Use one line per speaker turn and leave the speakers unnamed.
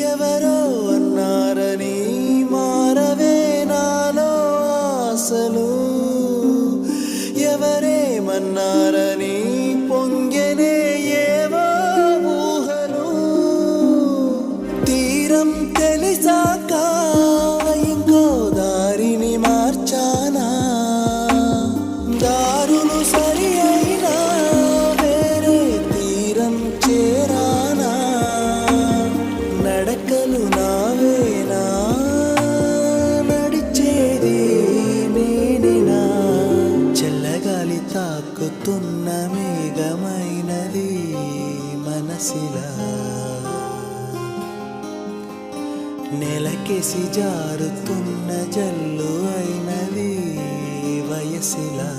ఎవరో అన్నారని మారవే నాలో ఆశలు, ఎవరేమన్నారని పొంగెనే ఏవో ఊహలు. తీరం తెలిసాక ఇంకో దారిని మార్చానా, దారులు సరి అయినా వేరే తీరం చేరానా. నడకలు నావేనా, నడిచేది నేనేనా. చల్లగాలి తాకుతున్న మేఘమైనది మనసిలా, నెలకేసి జారుతున్న జల్లు అయినది వయసిలా.